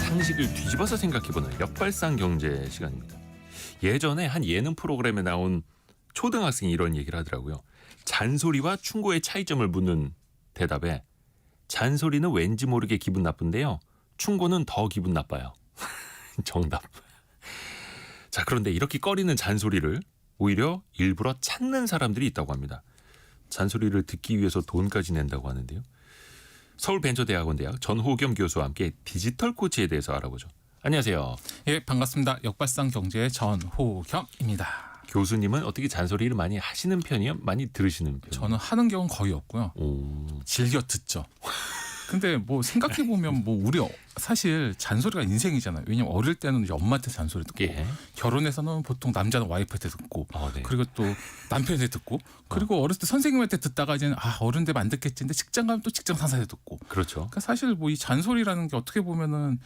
상식을 뒤집어서 생각해보는 역발상 경제 시간입니다. 예전에 한 예능 프로그램에 나온 초등학생이 이런 얘기를 하더라고요. 잔소리와 충고의 차이점을 묻는 대답에 잔소리는 왠지 모르게 기분 나쁜데요. 충고는 더 기분 나빠요. 정답. 자, 그런데 이렇게 꺼리는 잔소리를 오히려 일부러 찾는 사람들이 있다고 합니다. 잔소리를 듣기 위해서 돈까지 낸다고 하는데요. 서울벤처대학원대학 전호겸 교수와 함께 디지털 코치에 대해서 알아보죠. 안녕하세요. 예, 반갑습니다. 역발상 경제의 전호겸입니다. 교수님은 어떻게 잔소리를 많이 하시는 편이요? 많이 들으시는 편이요? 저는 하는 경우는 거의 없고요. 즐겨 듣죠. 근데 뭐 생각해 보면 뭐 우리 사실 잔소리가 인생이잖아요. 왜냐면 어릴 때는 이제 엄마한테 잔소리 듣고 예. 결혼해서는 보통 남자는 와이프한테 듣고 네. 그리고 또 남편한테 듣고 그리고 어렸을 때 선생님한테 듣다가 이제는 어른 되면 안 듣겠지. 근데 직장 가면 또 직장 상사한테 듣고. 그렇죠. 그러니까 사실 뭐 이 잔소리라는 게 어떻게 보면은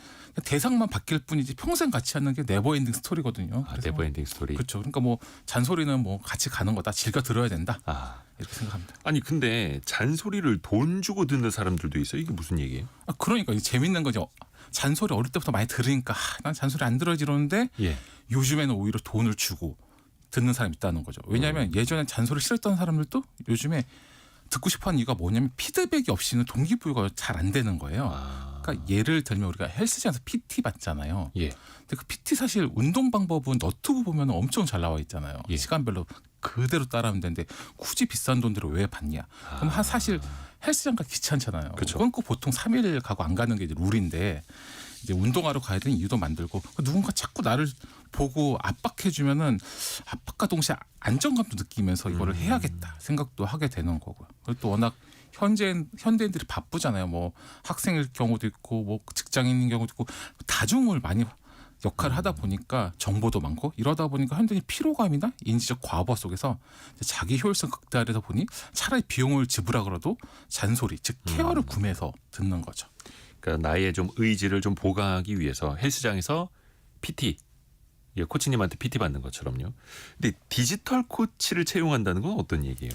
대상만 바뀔 뿐이지 평생 같이 하는 게 네버엔딩 스토리거든요. 네버엔딩 스토리. 그렇죠. 그러니까 뭐 잔소리는 뭐 같이 가는 거다. 즐겨 들어야 된다. 이렇게 생각합니다. 아니 근데 잔소리를 돈 주고 듣는 사람들도 있어요. 이게 무슨 얘기예요? 그러니까 재밌는 거죠. 잔소리 어릴 때부터 많이 들으니까 난 잔소리 안 들어야지 이러는데 예. 요즘에는 오히려 돈을 주고 듣는 사람이 있다는 거죠. 왜냐하면 예전에 잔소리 싫었던 사람들도 요즘에 듣고 싶어하는 이유가 뭐냐면 피드백이 없이는 동기부여가 잘 안 되는 거예요. 그러니까 예를 들면 우리가 헬스장에서 PT 받잖아요. 예. 근데 그 PT 사실 운동 방법은 너튜브 보면 엄청 잘 나와 있잖아요. 예. 시간별로 그대로 따라하면 되는데 굳이 비싼 돈들을 왜 받냐. 그럼 사실 헬스장 가 귀찮잖아요. 그쵸. 끊고 보통 3일 가고 안 가는 게 이제 룰인데 이제 운동하러 가야 되는 이유도 만들고 누군가 자꾸 나를 보고 압박해 주면은 압박과 동시에 안정감도 느끼면서 이거를 해야겠다 생각도 하게 되는 거고요. 그리고 또 워낙 현대인들이 바쁘잖아요. 뭐 학생일 경우도 있고 뭐 직장인인 경우도 있고 다중을 많이 역할을 하다 보니까 정보도 많고 이러다 보니까 현대인 피로감이나 인지적 과부 속에서 자기 효율성 극대화되다 보니 차라리 비용을 지불하더라도 잔소리 즉 케어를 구매해서 듣는 거죠. 그러니까 나의 좀 의지를 좀 보강하기 위해서 헬스장에서 PT, 코치님한테 PT 받는 것처럼요. 근데 디지털 코치를 채용한다는 건 어떤 얘기예요?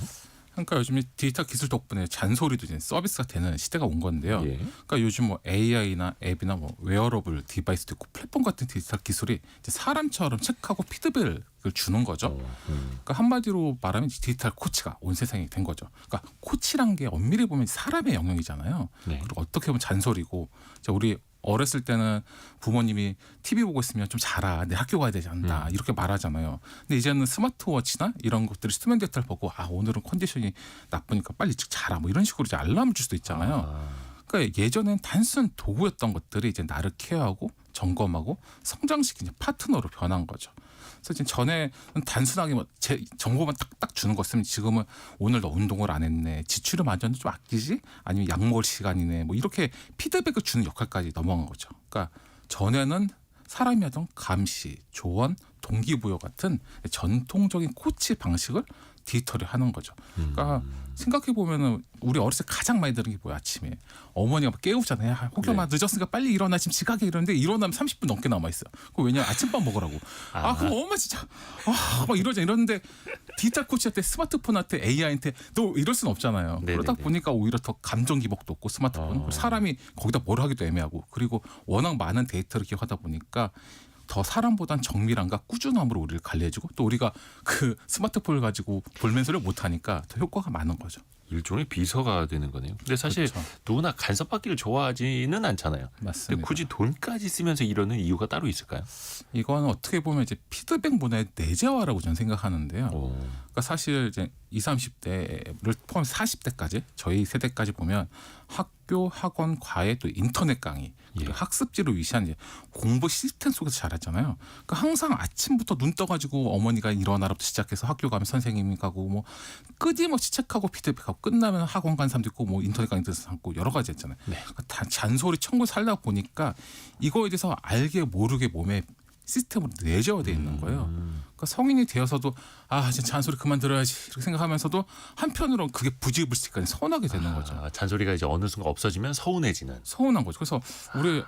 그러니까 요즘 디지털 기술 덕분에 잔소리도 이제 서비스가 되는 시대가 온 건데요. 예. 그러니까 요즘 뭐 AI나 앱이나 뭐 웨어러블 디바이스도 있고 플랫폼 같은 디지털 기술이 이제 사람처럼 체크하고 피드백을 주는 거죠. 그러니까 한마디로 말하면 디지털 코치가 온 세상이 된 거죠. 그러니까 코치란 게 엄밀히 보면 사람의 영역이잖아요. 네. 그리고 어떻게 보면 잔소리고 우리 어렸을 때는 부모님이 TV 보고 있으면 좀 자라. 내 학교 가야 되지 않나. 이렇게 말하잖아요. 근데 이제는 스마트워치나 이런 것들이 수면 데이터를 보고 오늘은 컨디션이 나쁘니까 빨리 일찍 자라. 뭐 이런 식으로 이제 알람을 줄 수도 있잖아요. 그러니까 예전엔 단순 도구였던 것들이 이제 나를 케어하고 점검하고 성장시키는 파트너로 변한 거죠. 그래서 전에 단순하게 뭐 제 정보만 딱딱 주는 것은 지금은 오늘 너 운동을 안 했네, 지출을 맞았는데 좀 아끼지, 아니면 약 먹을 시간이네, 뭐 이렇게 피드백을 주는 역할까지 넘어간 거죠. 그러니까 전에는 사람이 하던 감시, 조언, 동기부여 같은 전통적인 코치 방식을 디지털이 하는 거죠. 그러니까 생각해 보면은 우리 어렸을 때 가장 많이 들은 게 뭐야? 아침에 어머니가 막 깨우잖아요. 혹여나 늦었으니까 빨리 일어나, 지금 지각해. 이러는데 일어나면 30분 넘게 남아 있어요. 그 왜냐면 아침밥 먹으라고. 그럼 엄마 진짜 막 이러는데 디지털 코치한테 스마트폰한테 AI한테 너 이럴 수는 없잖아요. 네네네. 그러다 보니까 오히려 더 감정 기복도 없고 스마트폰 사람이 거기다 뭘 하기도 애매하고 그리고 워낙 많은 데이터를 기억하다 보니까 더 사람보단 정밀함과 꾸준함으로 우리를 관리해주고 또 우리가 그 스마트폰을 가지고 볼멘소를 못하니까 더 효과가 많은 거죠. 일종의 비서가 되는 거네요. 근데 사실 그렇죠. 누구나 간섭받기를 좋아하지는 않잖아요. 맞습니다. 근데 굳이 돈까지 쓰면서 이러는 이유가 따로 있을까요? 이거는 어떻게 보면 이제 피드백 문화의 내재화라고 저는 생각하는데요. 그러니까 사실 이제 20, 30대를 포함해서 40대까지 저희 세대까지 보면 학교, 학원, 과외 또 인터넷 강의 그리고 학습지를 위시한 이제 공부 시스템 속에서 자랐잖아요. 그러니까 항상 아침부터 눈 떠가지고 어머니가 일어나라부터 시작해서 학교 가면 선생님이 가고 뭐 끊임없이 체크하고 피드백하고 끝나면 학원 간 사람도 있고 뭐 인터넷 강의 듣는 사람도 있고 여러 가지 했잖아요. 그러니까 다 잔소리 천국 살다 보니까 이거에 대해서 알게 모르게 몸에 시스템으로 내재화되어 있는 거예요. 그러니까 성인이 되어서도 이제 잔소리 그만 들어야지 이렇게 생각하면서도 한편으로는 그게 부지불식까지 서운하게 되는 거죠. 잔소리가 이제 어느 순간 없어지면 서운해지는. 서운한 거죠. 그래서 우리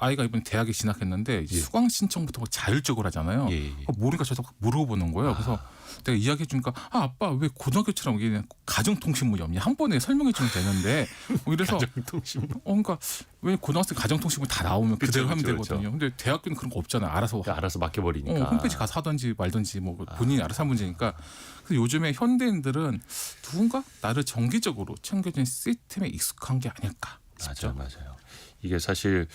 아이가 이번에 대학에 진학했는데 예. 수강 신청부터 뭐 자율적으로 하잖아요. 예, 예. 모르니까 저도 물어보는 거예요. 그래서 내가 이야기해 주니까 아빠 왜 고등학교처럼 이게 가정통신문이 없냐 한 번에 설명해 주면 되는데 뭐 이래서 가정통신. 그러니까 왜 고등학생 가정통신문 다 나오면 그쵸, 그대로 하면 그쵸, 되거든요. 근데 대학교는 그런 거 없잖아요. 알아서 알아서 맡겨버리니까. 홈페이지 가서 하든지 말든지 뭐 본인이 알아서 한 문제니까. 그래서 요즘에 현대인들은 누군가 나를 정기적으로 챙겨주는 시스템에 익숙한 게 아닐까 싶죠. 맞아요. 이게 사실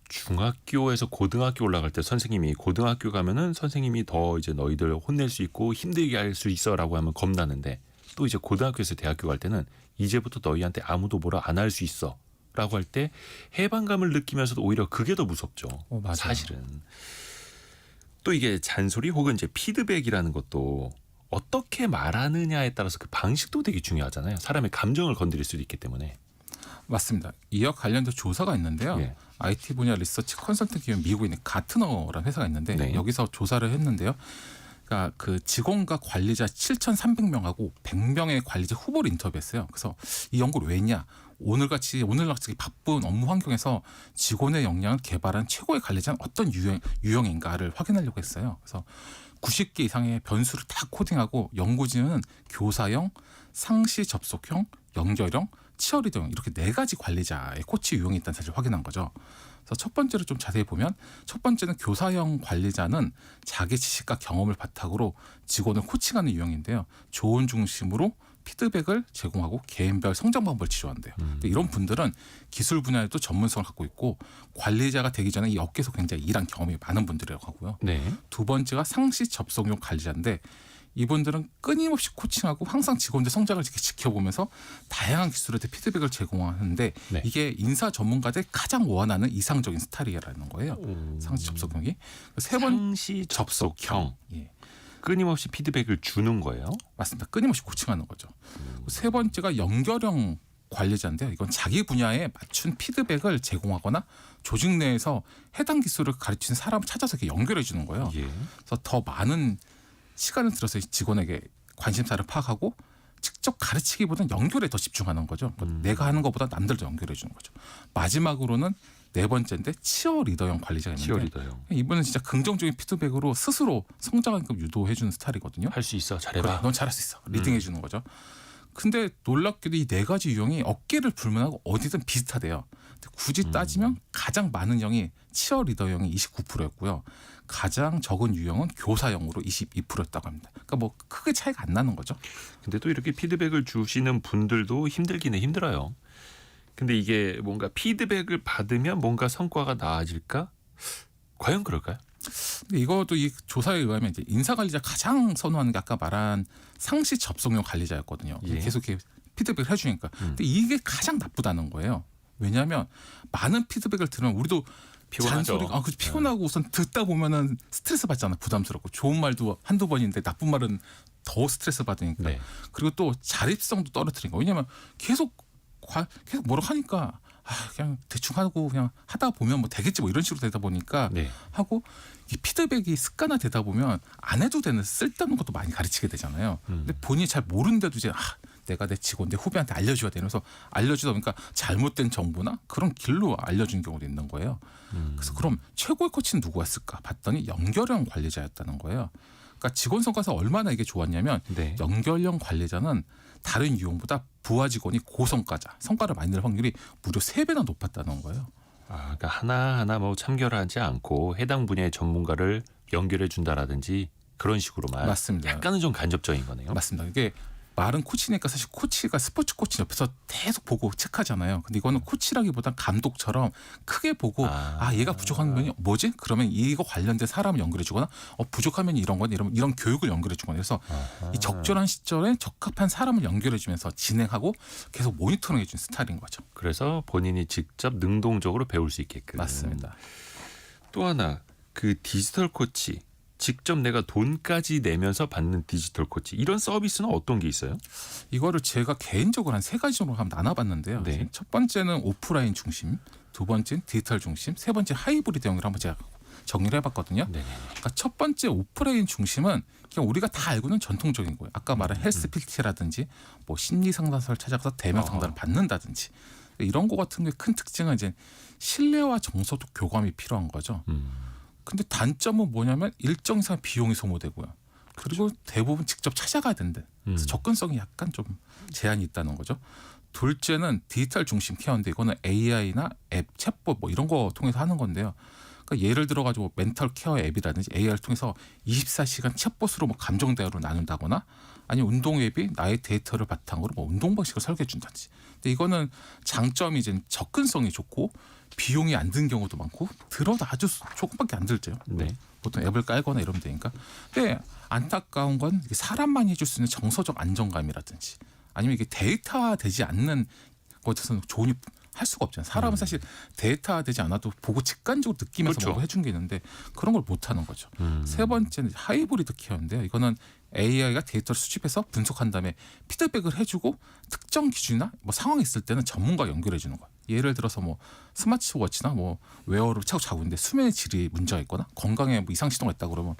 중학교에서 고등학교 올라갈 때 선생님이 고등학교 가면은 선생님이 더 이제 너희들 혼낼 수 있고 힘들게 할 수 있어라고 하면 겁나는데 또 이제 고등학교에서 대학교 갈 때는 이제부터 너희한테 아무도 뭐라 안 할 수 있어라고 할 때 해방감을 느끼면서도 오히려 그게 더 무섭죠. 맞아요. 사실은. 또 이게 잔소리 혹은 이제 피드백이라는 것도 어떻게 말하느냐에 따라서 그 방식도 되게 중요하잖아요. 사람의 감정을 건드릴 수도 있기 때문에. 맞습니다. 이와 관련된 조사가 있는데요. 예. IT 분야 리서치 컨설팅 기업 미국에 있는 가트너라는 회사가 있는데 네. 여기서 조사를 했는데요. 그러니까 그 직원과 관리자 7,300명하고 100명의 관리자 후보를 인터뷰했어요. 그래서 이 연구를 왜 했냐? 오늘같이 바쁜 업무 환경에서 직원의 역량을 개발한 최고의 관리자는 어떤 유형인가를 확인하려고 했어요. 그래서 90개 이상의 변수를 다 코딩하고 연구진은 교사형, 상시 접속형, 연결형, 치어리더형 이렇게 4가지 관리자의 코치 유형이 있다는 사실을 확인한 거죠. 그래서 첫 번째로 좀 자세히 보면 첫 번째는 교사형 관리자는 자기 지식과 경험을 바탕으로 직원을 코칭하는 유형인데요. 조언 중심으로 피드백을 제공하고 개인별 성장 방법을 지도한대요. 근데 이런 분들은 기술 분야에도 전문성을 갖고 있고 관리자가 되기 전에 이 업계에서 굉장히 일한 경험이 많은 분들이라고 하고요. 네. 두 번째가 상시 접속용 관리자인데 이분들은 끊임없이 코칭하고 항상 직원들 성장을 이렇게 지켜보면서 다양한 기술에 대해 피드백을 제공하는데 네. 이게 인사 전문가들이 가장 원하는 이상적인 스타일이라는 거예요. 상시 접속형이. 세 번 상시 접속형. 예. 끊임없이 피드백을 주는 거예요. 맞습니다. 끊임없이 코칭하는 거죠. 세 번째가 연결형 관리자인데요. 이건 자기 분야에 맞춘 피드백을 제공하거나 조직 내에서 해당 기술을 가르치는 사람을 찾아서 이렇게 연결해 주는 거예요. 예. 그래서 더 많은 시간을 들여서 직원에게 관심사를 파악하고 직접 가르치기보다는 연결에 더 집중하는 거죠. 내가 하는 것보다 남들도 연결해 주는 거죠. 마지막으로는 네 번째인데 치어리더형 관리자가 있는데 치어리더형. 이분은 진짜 긍정적인 피드백으로 스스로 성장하게끔 유도해 주는 스타일이거든요. 할 수 있어. 그래, 잘해봐. 넌 잘할 수 있어. 리딩해 주는 거죠. 근데 놀랍게도 이 4가지 유형이 어깨를 불문하고 어디든 비슷하대요. 근데 굳이 따지면 가장 많은 형이 치어리더형이 29%였고요. 가장 적은 유형은 교사형으로 22%였다고 합니다. 그러니까 뭐 크게 차이가 안 나는 거죠. 근데 또 이렇게 피드백을 주시는 분들도 힘들기는 힘들어요. 근데 이게 뭔가 피드백을 받으면 뭔가 성과가 나아질까? 과연 그럴까요? 근데 이것도 이 조사에 의하면 이제 인사관리자 가장 선호하는 게 아까 말한 상시 접속용 관리자였거든요. 예. 계속 이렇게 피드백을 해주니까. 근데 이게 가장 나쁘다는 거예요. 왜냐하면 많은 피드백을 들으면 우리도 피곤하죠. 잔소리가 피곤하고 우선 듣다 보면은 스트레스 받잖아. 부담스럽고 좋은 말도 한두 번인데 나쁜 말은 더 스트레스 받으니까. 네. 그리고 또 자립성도 떨어뜨리는 거. 왜냐하면 계속 뭐라고 하니까 그냥 대충 하고 그냥 하다 보면 뭐 되겠지 뭐 이런 식으로 되다 보니까 네. 하고 이 피드백이 습관화 되다 보면 안 해도 되는 쓸데없는 것도 많이 가르치게 되잖아요. 근데 본인이 잘 모르는데도 이제 내가 내 직원, 내 후배한테 알려줘야 되면서 알려주다 보니까 잘못된 정보나 그런 길로 알려준 경우도 있는 거예요. 그래서 그럼 최고의 코치는 누구였을까 봤더니 연결형 관리자였다는 거예요. 그러니까 직원 성과에서 얼마나 이게 좋았냐면 네. 연결형 관리자는 다른 유형보다 부하 직원이 고성과자, 성과를 많이 낼 확률이 무려 3배나 높았다는 거예요. 그러니까 하나하나 뭐 참결하지 않고 해당 분야의 전문가를 연결해 준다라든지 그런 식으로만. 맞습니다. 약간은 좀 간접적인 거네요. 맞습니다. 이게 말은 코치니까 사실 코치가 스포츠 코치 옆에서 계속 보고 체크하잖아요. 근데 이거는 코치라기보단 감독처럼 크게 보고 얘가 부족한 면이 뭐지? 그러면 이거 관련된 사람을 연결해 주거나 부족한 면이 이런 거니 이런 교육을 연결해 주거나 해서 이 적절한 시절에 적합한 사람을 연결해 주면서 진행하고 계속 모니터링 해주는 스타일인 거죠. 그래서 본인이 직접 능동적으로 배울 수 있게끔. 맞습니다. 또 하나 그 디지털 코치. 직접 내가 돈까지 내면서 받는 디지털 코치 이런 서비스는 어떤 게 있어요? 이거를 제가 개인적으로 한 3가지로 한번 나눠봤는데요. 네. 첫 번째는 오프라인 중심, 두 번째는 디지털 중심, 세 번째 하이브리드형을 한번 제가 정리를 해봤거든요. 네. 그러니까 첫 번째 오프라인 중심은 그냥 우리가 다 알고 있는 전통적인 거예요. 아까 말한 헬스 PT라든지 뭐 심리 상담소를 찾아가서 대면 상담을 받는다든지 이런 거 같은 게 큰 특징은 이제 신뢰와 정서도 교감이 필요한 거죠. 근데 단점은 뭐냐면 일정 이상 비용이 소모되고요. 그리고 대부분 직접 찾아가야 된대. 그래서 접근성이 약간 좀 제한이 있다는 거죠. 둘째는 디지털 중심 케어인데 이거는 AI나 앱, 챗봇 뭐 이런 거 통해서 하는 건데요. 그러니까 예를 들어가지고 멘탈 케어 앱이라든지 AI를 통해서 24시간 챗봇으로 뭐 감정 대화로 나눈다거나 아니면 운동 앱이 나의 데이터를 바탕으로 뭐 운동 방식을 설계해 준다든지. 근데 이거는 장점이 이제 접근성이 좋고 비용이 안 든 경우도 많고 들어도 아주 조금밖에 안 들죠. 네. 보통 앱을 깔거나 이러면 되니까. 근데 안타까운 건 사람만이 해줄 수 있는 정서적 안정감이라든지 아니면 이게 데이터화되지 않는 것에서는 조언이 할 수가 없잖아요. 사람은 사실 데이터화되지 않아도 보고 직관적으로 느끼면서 그렇죠. 뭐 해준 게 있는데 그런 걸 못 하는 거죠. 세 번째는 하이브리드 케어인데요. 이거는 AI가 데이터를 수집해서 분석한 다음에 피드백을 해주고 특정 기준이나 뭐 상황이 있을 때는 전문가 연결해 주는 거예요. 예를 들어서 뭐 스마트워치나 뭐 웨어를 차고 자고 있는데 수면의 질이 문제가 있거나 건강에 뭐 이상 신호가 있다 그러면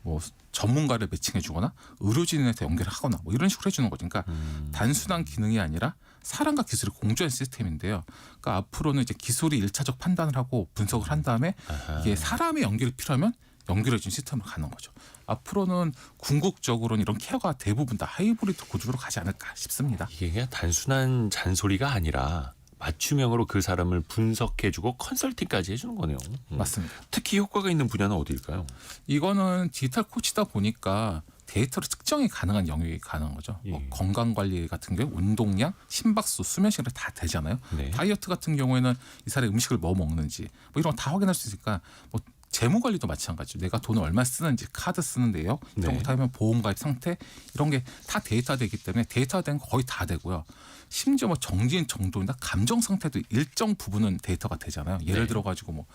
뭐 전문가를 매칭해 주거나 의료진한테 연결하거나 뭐 이런 식으로 해주는 거죠. 그러니까 단순한 기능이 아니라 사람과 기술이 공존한 시스템인데요. 그러니까 앞으로는 이제 기술이 일차적 판단을 하고 분석을 한 다음에 이게 사람의 연결이 필요하면 연결해 준 시스템으로 가는 거죠. 앞으로는 궁극적으로는 이런 케어가 대부분 다 하이브리드 구조로 가지 않을까 싶습니다. 이게 그냥 단순한 잔소리가 아니라 맞춤형으로 그 사람을 분석해주고 컨설팅까지 해주는 거네요. 맞습니다. 특히 효과가 있는 분야는 어디일까요? 이거는 디지털 코치다 보니까 데이터로 측정이 가능한 영역이 가능한 거죠. 뭐 예. 건강 관리 같은 경우 운동량, 심박수, 수면 시간 다 되잖아요. 네. 다이어트 같은 경우에는 이 사람이 음식을 뭐 먹는지 뭐 이런 거 다 확인할 수 있으니까 뭐 재무 관리도 마찬가지죠. 내가 돈을 얼마 쓰는지, 카드 쓰는 내역 이런 네. 거 다 하면 보험 가입 상태 이런 게 다 데이터되기 때문에 데이터된 거 거의 다 되고요. 심지어 뭐 정신 정도나 감정 상태도 일정 부분은 데이터가 되잖아요. 예를 네. 들어 가지고 뭐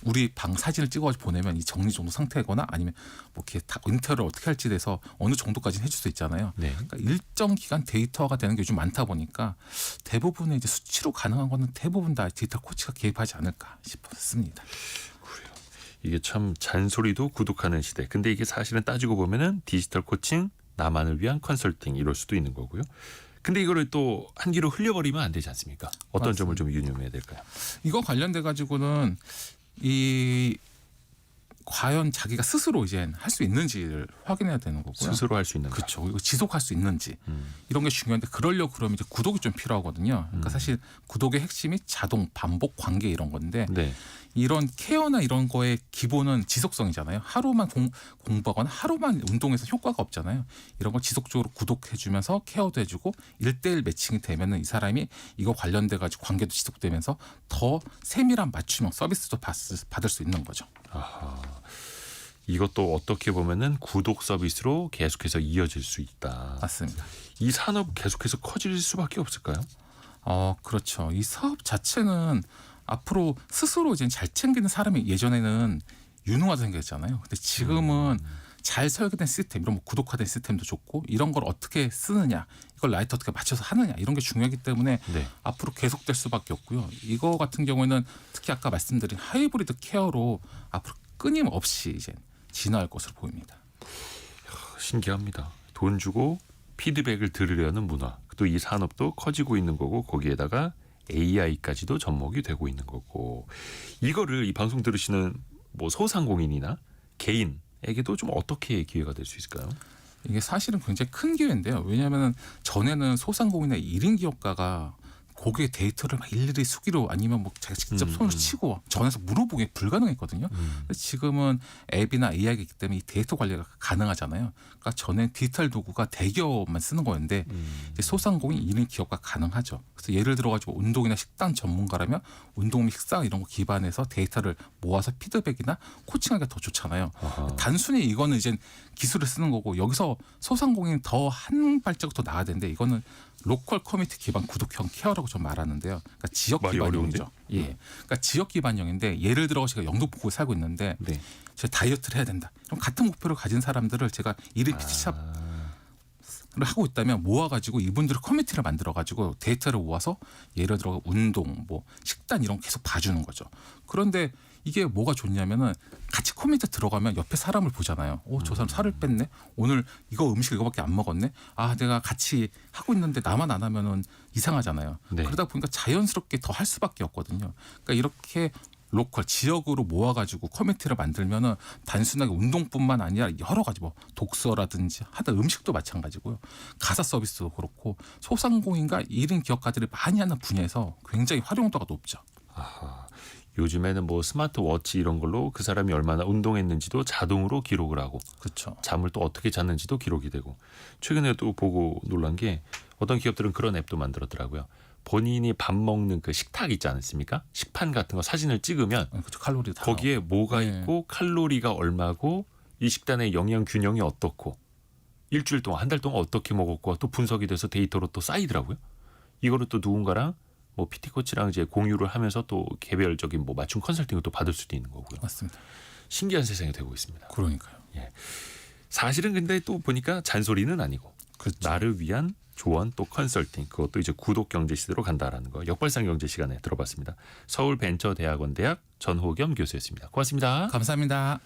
우리 방 사진을 찍어가지고 보내면 이 정리 정도 상태거나 아니면 뭐 이렇게 다 인터를 어떻게 할지 돼서 어느 정도까지는 해줄 수 있잖아요. 네. 그러니까 일정 기간 데이터가 되는 게 요즘 많다 보니까 대부분의 이제 수치로 가능한 거는 대부분 다 디지털 코치가 개입하지 않을까 싶습니다. 이게 참 잔소리도 구독하는 시대. 근데 이게 사실은 따지고 보면은 디지털 코칭, 나만을 위한 컨설팅 이럴 수도 있는 거고요. 근데 이거를 또 한 귀로 흘려버리면 안 되지 않습니까? 어떤 맞습니다. 점을 좀 유념해야 될까요? 이거 관련돼 가지고는 이 과연 자기가 스스로 이제 할 수 있는지를 확인해야 되는 거고요. 스스로 할 수 있는가? 그렇죠. 이거 지속할 수 있는지 이런 게 중요한데 그러려고 그러면 이제 구독이 좀 필요하거든요. 그러니까 사실 구독의 핵심이 자동, 반복, 관계 이런 건데 네. 이런 케어나 이런 거의 기본은 지속성이잖아요. 하루만 공부하거나 하루만 운동해서 효과가 없잖아요. 이런 걸 지속적으로 구독해주면서 케어도 해주고 1:1 매칭이 되면은 이 사람이 이거 관련돼 가지고 관계도 지속되면서 더 세밀한 맞춤형 서비스도 받을 수 있는 거죠. 아하. 이것도 어떻게 보면은 구독 서비스로 계속해서 이어질 수 있다. 맞습니다. 이 산업 계속해서 커질 수밖에 없을까요? 그렇죠. 이 사업 자체는 앞으로 스스로 이제 잘 챙기는 사람이 예전에는 유능하다 생각했잖아요. 근데 지금은 잘 설계된 시스템, 이런 뭐 구독화된 시스템도 좋고 이런 걸 어떻게 쓰느냐, 이걸 라이트 어떻게 맞춰서 하느냐 이런 게 중요하기 때문에 네. 앞으로 계속될 수밖에 없고요. 이거 같은 경우에는 특히 아까 말씀드린 하이브리드 케어로 앞으로 끊임없이 이제 진화할 것으로 보입니다. 신기합니다. 돈 주고 피드백을 들으려는 문화. 또 이 산업도 커지고 있는 거고 거기에다가 AI까지도 접목이 되고 있는 거고 이거를 이 방송 들으시는 뭐 소상공인이나 개인에게도 좀 어떻게 기회가 될 수 있을까요? 이게 사실은 굉장히 큰 기회인데요. 왜냐하면 전에는 소상공인의 1인 기업가가 고객 데이터를 막 일일이 수기로 아니면 뭐 제가 직접 손을 치고 전화해서 물어보기 불가능했거든요. 근데 지금은 앱이나 AI가 있기 때문에 이 데이터 관리가 가능하잖아요. 그러니까 전에 디지털 도구가 대기업만 쓰는 거였는데 이제 소상공인 1인 기업가 가능하죠. 그래서 예를 들어가지고 운동이나 식단 전문가라면 운동 및 식사 이런 거 기반해서 데이터를 모아서 피드백이나 코칭하기가 더 좋잖아요. 아하. 단순히 이거는 이제 기술을 쓰는 거고 여기서 소상공인 더 한 발자국 더 나아야 되는데 이거는 로컬 커뮤니티 기반 구독형 케어라고 좀 말하는데요. 그러니까 지역 말이 기반형이죠. 예, 그러니까 지역 기반형인데 예를 들어 제가 영등포구에 살고 있는데 네. 제가 다이어트를 해야 된다. 그럼 같은 목표를 가진 사람들을 제가 1인 PT샵을 하고 있다면 모아가지고 이분들의 커뮤니티를 만들어가지고 데이터를 모아서 예를 들어 운동, 뭐 식단 이런 거 계속 봐주는 거죠. 그런데 이게 뭐가 좋냐면은 같이 코미디 들어가면 옆에 사람을 보잖아요. 저 사람 살을 뺐네. 오늘 음식 이거밖에 안 먹었네. 내가 같이 하고 있는데 나만 안 하면은 이상하잖아요. 네. 그러다 보니까 자연스럽게 더 할 수밖에 없거든요. 그러니까 이렇게 로컬 지역으로 모아가지고 커뮤니티를 만들면은 단순하게 운동뿐만 아니라 여러 가지 뭐 독서라든지 하다 음식도 마찬가지고요. 가사 서비스도 그렇고 소상공인과 1인 기업가들이 많이 하는 분야에서 굉장히 활용도가 높죠. 아하. 요즘에는 뭐 스마트워치 이런 걸로 그 사람이 얼마나 운동했는지도 자동으로 기록을 하고 그렇죠. 잠을 또 어떻게 잤는지도 기록이 되고 최근에 또 보고 놀란 게 어떤 기업들은 그런 앱도 만들었더라고요. 본인이 밥 먹는 그 식탁 있지 않습니까? 식판 같은 거 사진을 찍으면 그렇죠. 칼로리 다 거기에 뭐가 네. 있고 칼로리가 얼마고 이 식단의 영양 균형이 어떻고 일주일 동안 한 달 동안 어떻게 먹었고 또 분석이 돼서 데이터로 또 쌓이더라고요. 이거를 또 누군가랑 뭐 PT 코치랑 이제 공유를 하면서 또 개별적인 뭐 맞춤 컨설팅을 또 받을 수도 있는 거고요. 맞습니다. 신기한 세상이 되고 있습니다. 그러니까요. 사실은 근데 또 보니까 잔소리는 아니고 그렇죠. 나를 위한 조언 또 컨설팅 그것도 이제 구독 경제 시대로 간다라는 거 역발상 경제 시간에 들어봤습니다. 서울벤처대학원 대학 전호겸 교수였습니다. 고맙습니다. 감사합니다.